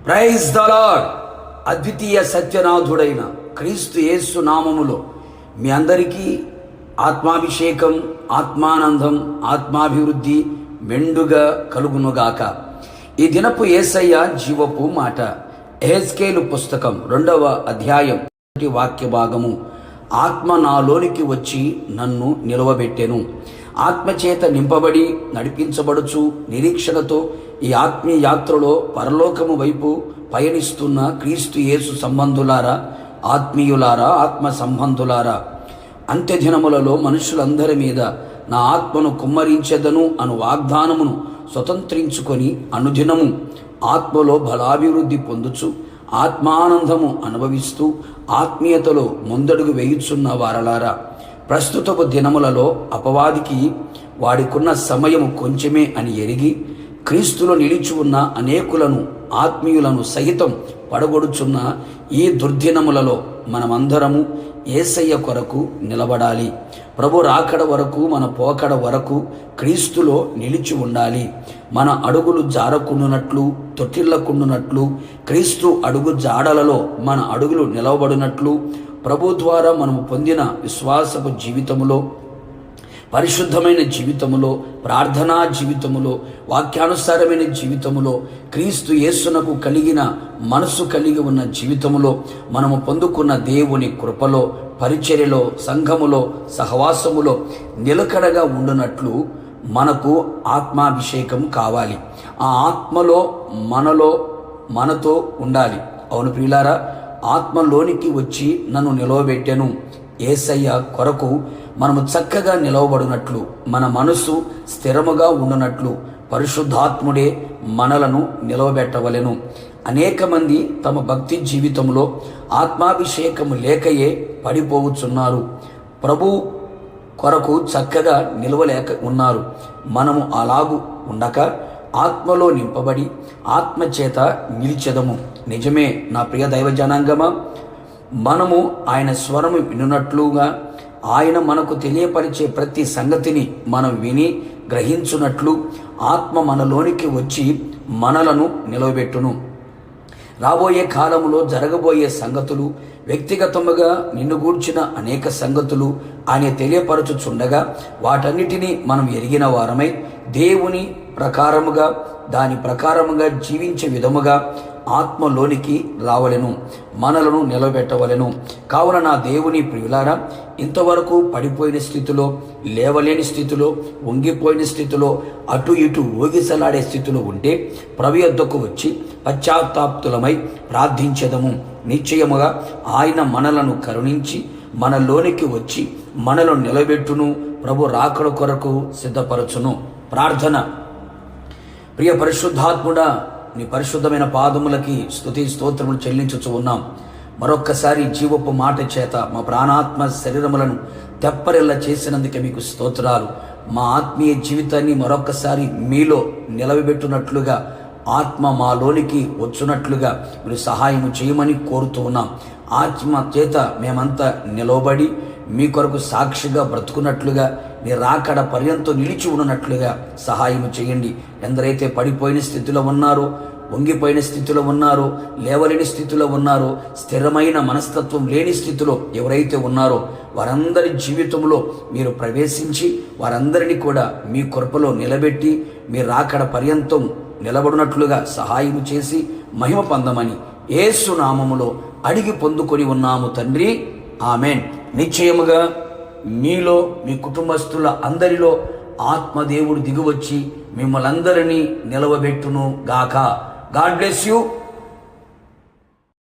Praise the lord. అద్వితీయ సత్యనాథుడైన క్రీస్తు యేసు నామములో మీ అందరికీ ఆత్మాభిషేకం, ఆత్మానందం, ఆత్మాభివృద్ధి మెండుగా కలుగునుగాక. ఈ దినపు యేసయ్య జీవపు మాట. ఎహెజ్కేలు పుస్తకం 2వ అధ్యాయం వాక్య భాగము. ఆత్మ నాలోనికి వచ్చి నన్ను నిలవబెట్టెను. ఆత్మచేత నింపబడి నడిపించబడుచు నిరీక్షణతో ఈ ఆత్మీయ యాత్రలో పరలోకము వైపు పయనిస్తున్న క్రీస్తు యేసు సంబంధులారా, ఆత్మీయులారా, ఆత్మ సంబంధులారా, అంత్యదినములలో మనుషులందరి మీద నా ఆత్మను కుమ్మరించెదను అను వాగ్దానమును స్వతంత్రించుకొని అనుదినము ఆత్మలో బలాభివృద్ధి పొందుచు ఆత్మానందము అనుభవిస్తూ ఆత్మీయతలో ముందడుగు వేయుచున్న వారలారా, ప్రస్తుతపు దినములలో అపవాదికి వాడికున్న సమయము కొంచెమే అని ఎరిగి క్రీస్తులో నిలిచి ఉన్న అనేకులను, ఆత్మీయులను సహితం పడగొడుచున్న ఈ దుర్దినములలో మనమందరము యేసయ్య కొరకు నిలబడాలి. ప్రభు రాకడ వరకు, మన పోకడ వరకు క్రీస్తులో నిలిచి ఉండాలి. మన అడుగులు జారకుండునట్లు, తొట్టిల్లకుండునట్లు, క్రీస్తు అడుగు జాడలలో మన అడుగులు నిలవబడినట్లు ప్రభు ద్వారా మనము పొందిన విశ్వాసపు జీవితములో, పరిశుద్ధమైన జీవితములో, ప్రార్థనా జీవితములో, వాక్యానుసారమైన జీవితములో, క్రీస్తు యేసునకు కలిగిన మనసు కలిగి ఉన్న జీవితములో, మనము పొందుకున్న దేవుని కృపలో, పరిచర్యలో, సంఘములో, సహవాసములో నిలకడగా ఉండునట్లు మనకు ఆత్మాభిషేకం కావాలి. ఆ ఆత్మలో మనతో ఉండాలి. అవును ప్రియులారా, ఆత్మలోనికి వచ్చి నన్ను నిలవబెట్టెను. యేసయ్య కొరకు మనము చక్కగా నిలవబడినట్లు, మన మనసు స్థిరముగా ఉండునట్లు పరిశుద్ధాత్ముడే మనలను నిలవబెట్టవలెను. అనేక మంది తమ భక్తి జీవితంలో ఆత్మాభిషేకము లేకయే పడిపోవచ్చున్నారు. ప్రభు కొరకు చక్కగా నిలవలేక ఉన్నారు. మనము అలాగూ ఉండక ఆత్మలో నింపబడి ఆత్మచేత నిలిచెదము. నిజమే నా ప్రియ దైవ జనాంగమా, మనము ఆయన స్వరము వినున్నట్లుగా ఆయన మనకు తెలియపరిచే ప్రతి సంగతిని మనం విని గ్రహించున్నట్లు ఆత్మ మనలోనికి వచ్చి మనలను నిలవబెట్టును. రాబోయే కాలంలో జరగబోయే సంగతులు, వ్యక్తిగతముగా నిన్ను గూర్చిన అనేక సంగతులు ఆయన తెలియపరచుచుండగా వాటన్నిటినీ మనం ఎరిగిన వారమై దేవుని ప్రకారముగా, దాని ప్రకారముగా జీవించే విధముగా ఆత్మలోనికి రావలెను, మనలను నిలబెట్టవలెను. కావున నా దేవుని ప్రియులారా, ఇంతవరకు పడిపోయిన స్థితిలో, లేవలేని స్థితిలో, వంగిపోయిన స్థితిలో, అటు ఇటు ఊగిసలాడే స్థితిలో ఉంటే ప్రభు యొద్దకు వచ్చి పశ్చాత్తాప్తులమై ప్రార్థించెదము. నిశ్చయముగా ఆయన మనలను కరుణించి మనలోనికి వచ్చి మనలను నిలబెట్టును, ప్రభు రాకడ కొరకు సిద్ధపరచును. ప్రార్థన. ప్రియ పరిశుద్ధాత్ముడా, నీ పరిశుద్ధమైన పాదములకి స్తుతి స్తోత్రములు చెల్లించుచు ఉన్నాం. మరొక్కసారి జీవపు మాట చేత మా ప్రాణాత్మ శరీరములను తెప్పరిల్ల చేసినందుకే మీకు స్తోత్రాలు. మా ఆత్మీయ జీవితాన్ని మరొక్కసారి మీలో నిలవబెట్టునట్లుగా, ఆత్మ మాలోనికి వచ్చునట్లుగా మీరు సహాయం చేయమని కోరుతూ ఉన్నాం. ఆత్మ చేత మేమంతా నిలవబడి మీ కొరకు సాక్షిగా బ్రతుకున్నట్లుగా, నీ రాకడ పర్యంతం నిలిచి ఉన్నట్లుగా సహాయం చేయండి. ఎందరైతే పడిపోయిన స్థితిలో ఉన్నారో, వంగిపోయిన స్థితిలో ఉన్నారో, లేవలేని స్థితిలో ఉన్నారో, స్థిరమైన మనస్తత్వం లేని స్థితిలో ఎవరైతే ఉన్నారో వారందరి జీవితంలో మీరు ప్రవేశించి వారందరినీ కూడా మీ కృపలో నిలబెట్టి మీ రాకడ పర్యంతం నిలబడినట్లుగా సహాయం చేసి మహిమ పొందమని యేసు నామములో అడిగి పొందుకొని ఉన్నాము తండ్రి, ఆమెన్. నిశ్చయముగా మీలో, మీ కుటుంబస్తుల అందరిలో ఆత్మదేవుడు దిగువచ్చి మిమ్మల్ని అందరినీ నిలవబెట్టును గాక. God bless you.